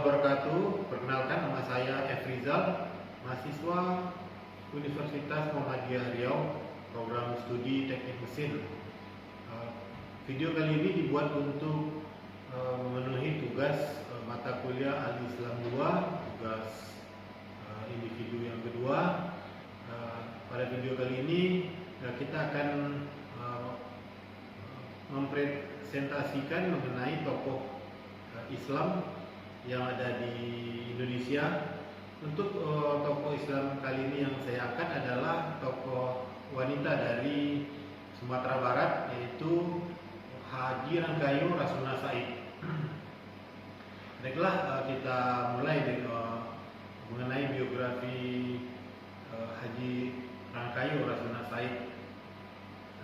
wabarakatuh. Perkenalkan, nama saya F. Rizal, mahasiswa Universitas Muhammadiyah Riau, program studi teknik mesin. Video kali ini dibuat untuk memenuhi tugas mata kuliah Al-Islam 2, tugas individu yang kedua. Pada video kali ini kita akan mempresentasikan mengenai tokoh Islam yang ada di Indonesia. Untuk tokoh Islam kali ini yang saya angkat adalah tokoh wanita dari Sumatera Barat, yaitu Haji Rangkayu Rasuna Said. Baiklah, kita mulai dengan mengenai biografi Haji Rangkayu Rasuna Said.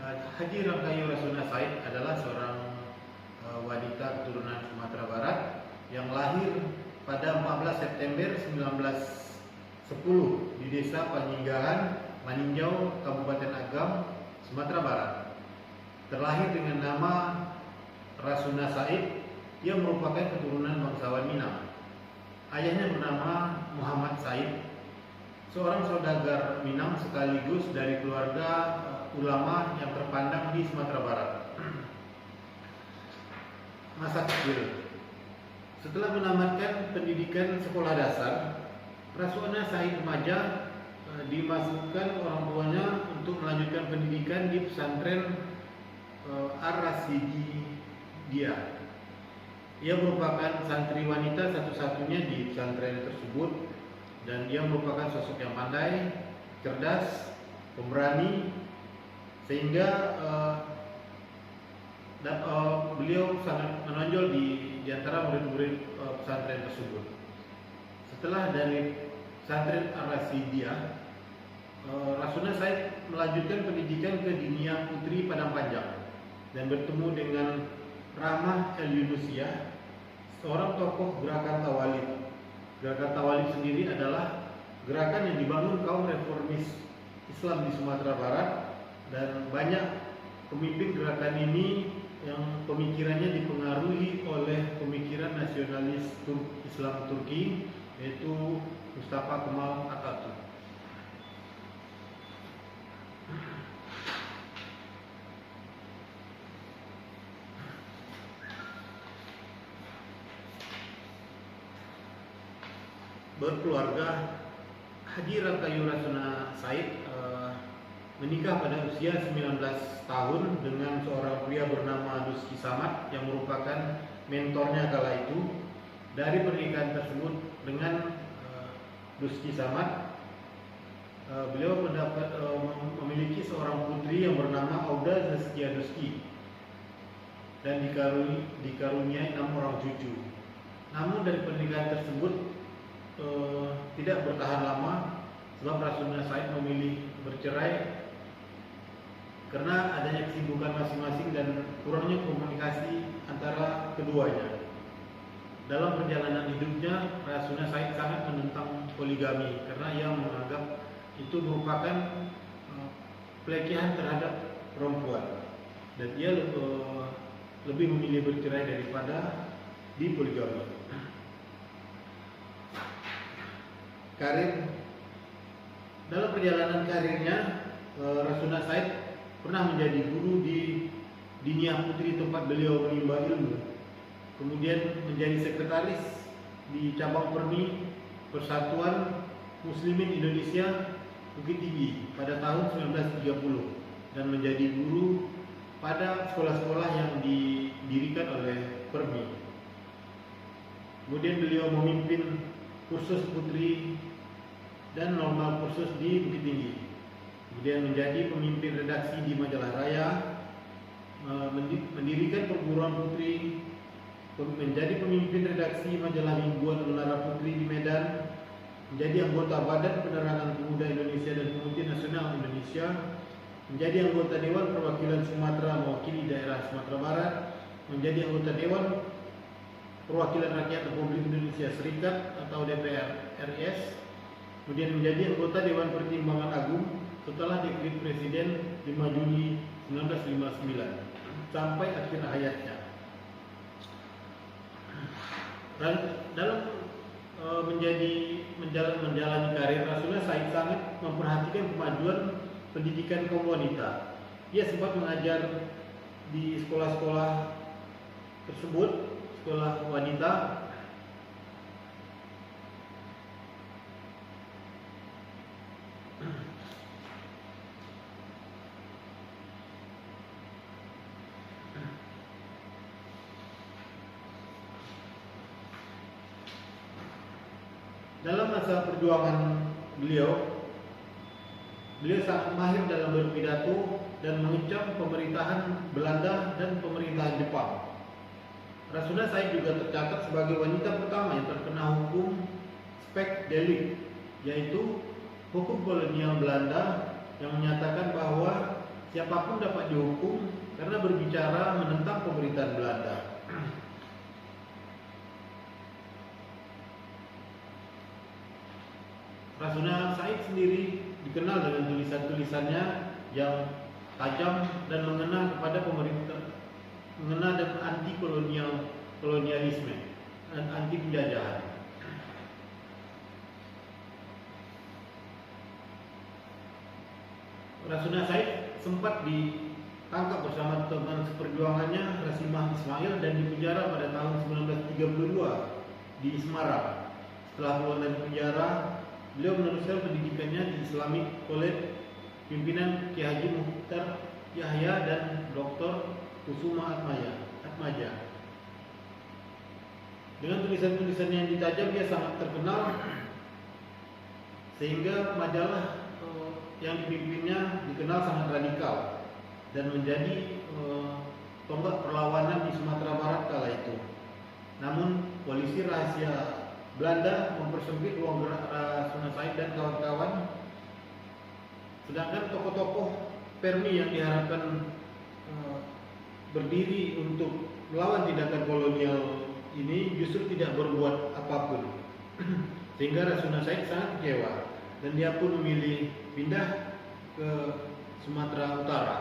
Haji Rangkayu Rasuna Said adalah seorang wanita keturunan Sumatera Barat yang lahir pada 14 September 1910 di Desa Paninggahan, Maninjau, Kabupaten Agam, Sumatera Barat. Terlahir dengan nama Rasuna Said, ia merupakan keturunan bangsawan Minang. Ayahnya bernama Muhammad Said, seorang saudagar Minang sekaligus dari keluarga ulama yang terpandang di Sumatera Barat. Masa kecil. Setelah menamatkan pendidikan sekolah dasar, Rasuna Said remaja dimasukkan orang tuanya untuk melanjutkan pendidikan di pesantren Ar-Rasyidiyah. Ia merupakan santri wanita satu-satunya di pesantren tersebut, dan dia merupakan sosok yang pandai, cerdas, pemberani, sehingga beliau sangat menonjol di antara murid-murid pesantren tersebut. Setelah dari pesantren Ar-Rasyidiyah, Rasuna Said melanjutkan pendidikan ke Diniyah Putri Padang Panjang dan bertemu dengan Rahmah El-Yunusiyah, seorang tokoh gerakan Tawalid. Gerakan Tawalid sendiri adalah gerakan yang dibangun kaum reformis Islam di Sumatera Barat, dan banyak pemimpin gerakan ini yang pemikirannya dipengaruhi oleh pemikiran nasionalis Islam Turki, yaitu Mustafa Kemal Atatürk. Berkeluarga, Haji Rangkayu Rasuna Said menikah pada usia 19 tahun dengan seorang pria bernama Duski Samad yang merupakan mentornya kala itu. Dari pernikahan tersebut dengan Duski Samad, beliau memiliki seorang putri yang bernama Auda Zaskia Duski dan dikaruniai 6 orang cucu. Namun dari pernikahan tersebut tidak bertahan lama, sebab Rasuna Said memilih bercerai karena adanya kesibukan masing-masing dan kurangnya komunikasi antara keduanya. Dalam perjalanan hidupnya, Rasuna Said sangat menentang poligami karena ia menganggap itu merupakan pelecehan terhadap perempuan, dan ia lebih memilih bercerai daripada dipoligami. Karir. Dalam perjalanan karirnya, Rasuna Said pernah menjadi guru di Diniyah Putri tempat beliau menimba ilmu. Kemudian menjadi sekretaris di cabang Permi Persatuan Muslimin Indonesia Bukit Tinggi pada tahun 1930, dan menjadi guru pada sekolah-sekolah yang didirikan oleh Permi. Kemudian beliau memimpin kursus putri dan normal kursus di Bukit Tinggi. Kemudian menjadi pemimpin redaksi di Majalah Raya, mendirikan perguruan putri, menjadi pemimpin redaksi majalah mingguan Menara Putri di Medan, menjadi anggota Badan Penerangan Pemuda Indonesia dan Pemutih Nasional Indonesia, menjadi anggota Dewan Perwakilan Sumatera mewakili daerah Sumatera Barat, menjadi anggota Dewan Perwakilan Rakyat Republik Indonesia Serikat atau DPR RI, kemudian menjadi anggota Dewan Pertimbangan Agung setelah dekret Presiden 5 Juli 1959 sampai akhir hayatnya. Dan dalam menjalani karir, Rasuna Said sangat memperhatikan kemajuan pendidikan kaum wanita. Ia sempat mengajar di sekolah-sekolah tersebut, sekolah wanita. Dalam masa perjuangan beliau sangat mahir dalam berpidato dan mengecam pemerintahan Belanda dan pemerintahan Jepang. Rasuna Said juga tercatat sebagai wanita pertama yang terkena hukum spek delik, yaitu hukum kolonial Belanda yang menyatakan bahwa siapapun dapat dihukum karena berbicara menentang pemerintahan Belanda. Rasuna Said sendiri dikenal dengan tulisan-tulisannya yang tajam dan mengena kepada pemerintah, mengena dan anti kolonialisme dan anti penjajahan. Rasuna Said sempat ditangkap bersama teman seperjuangannya Rasimah Ismail dan dipenjara pada tahun 1932 di Semarang. Setelah keluar dari penjara, beliau meneruskan pendidikannya di Islamic College pimpinan Ki Haji Mukhtar Yahya dan Dr. Kusuma Atmaja. Dengan tulisan-tulisannya yang ditajam, dia sangat terkenal sehingga majalah yang dipimpinnya dikenal sangat radikal dan menjadi tonggak perlawanan di Sumatera Barat kala itu. Namun polisi rahasia Belanda mempersempit ruang gerak Rasuna Said dan kawan-kawan, sedangkan tokoh-tokoh Permi yang diharapkan berdiri untuk melawan tindakan kolonial ini justru tidak berbuat apapun, sehingga Rasuna Said sangat kecewa dan dia pun memilih pindah ke Sumatera Utara.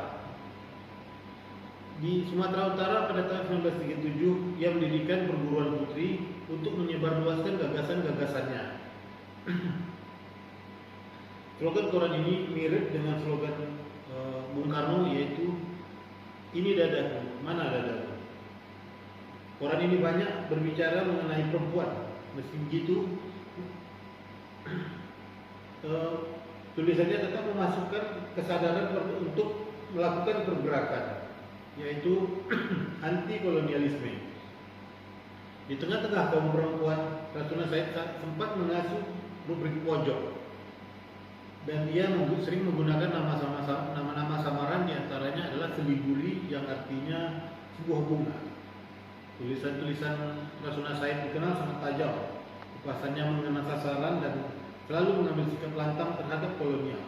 Di Sumatera Utara pada tahun 1937 ia mendirikan perguruan putri untuk menyebarluaskan gagasan-gagasannya. Slogan koran ini mirip dengan slogan Bung Karno, yaitu "Ini dadaku, mana dadaku". Koran ini banyak berbicara mengenai perempuan. Meski begitu, tulisannya tetap memasukkan kesadaran untuk melakukan pergerakan, yaitu anti kolonialisme. Di tengah-tengah kaum perempuan, Rasuna Said sempat mengasuh rubrik pojok, dan dia sering menggunakan nama-nama samaran, diantaranya adalah Seliburi yang artinya sebuah bunga. Tulisan-tulisan Rasuna Said dikenal sangat tajam, kupasannya mengenai sasaran dan selalu mengambil sikap lantang terhadap kolonial.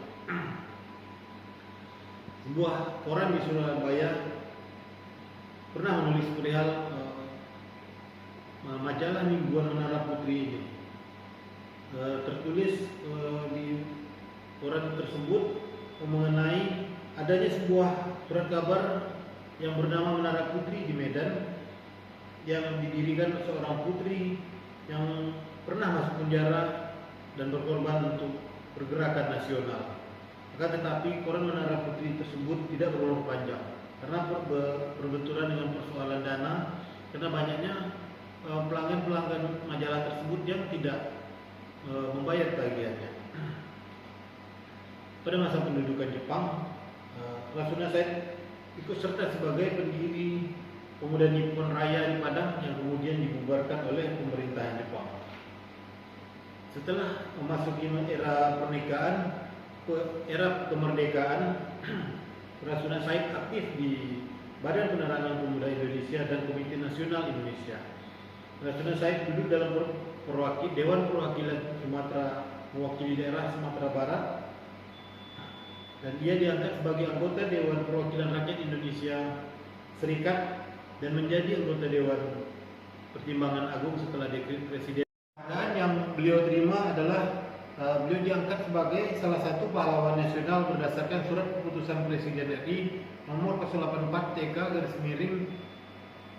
Sebuah koran di Surabaya pernah menulis perihal majalah mingguan Menara Putri ini. Tertulis di koran tersebut mengenai adanya sebuah surat kabar yang bernama Menara Putri di Medan, yang didirikan seorang putri yang pernah masuk penjara dan berkorban untuk pergerakan nasional. Akan tetapi koran Menara Putri tersebut tidak berumur panjang karena berbenturan dengan persoalan dana, karena banyaknya pelanggan majalah tersebut yang tidak membayar tagihannya. Pada masa pendudukan Jepang, Rasuna Said ikut serta sebagai pendiri Pemuda Nippon Raya di Padang yang kemudian dibubarkan oleh pemerintahan Jepang. Setelah memasuki era kemerdekaan, Rasuna Said aktif di Badan Penerangan Pemuda Indonesia dan Komite Nasional Indonesia. Rasuna Said duduk dalam Dewan Perwakilan Sumatera, mewakili daerah Sumatera Barat, dan dia diangkat sebagai anggota Dewan Perwakilan Rakyat Indonesia Serikat dan menjadi anggota Dewan Pertimbangan Agung setelah dekret Presiden. Dan yang beliau terima adalah beliau diangkat sebagai salah satu pahlawan nasional berdasarkan surat keputusan Presiden RI nomor 084 TK garis miring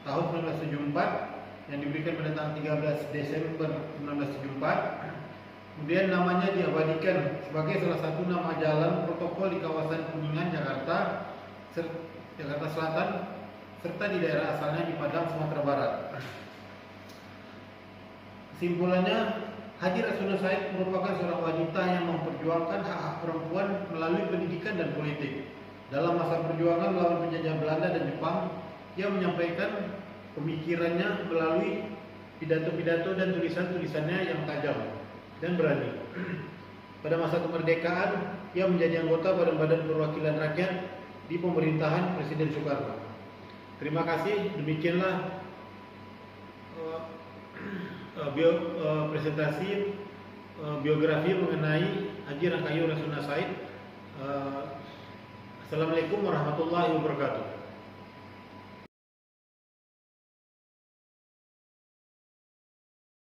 tahun 1974 yang diberikan pada tanggal 13 Desember 1974. Kemudian namanya diabadikan sebagai salah satu nama jalan protokol di kawasan Kuningan, Jakarta Selatan, serta di daerah asalnya di Padang, Sumatera Barat. Kesimpulannya, Haji Rasuna Said merupakan seorang wanita yang memperjuangkan hak-hak perempuan melalui pendidikan dan politik. Dalam masa perjuangan melawan penjajah Belanda dan Jepang, ia menyampaikan pemikirannya melalui pidato-pidato dan tulisan-tulisannya yang tajam dan berani. Pada masa kemerdekaan, ia menjadi anggota Badan Perwakilan Rakyat di pemerintahan Presiden Soekarno. Terima kasih, demikianlah presentasi biografi mengenai Haji Rangkayu Rasuna Said. Assalamualaikum warahmatullahi wabarakatuh.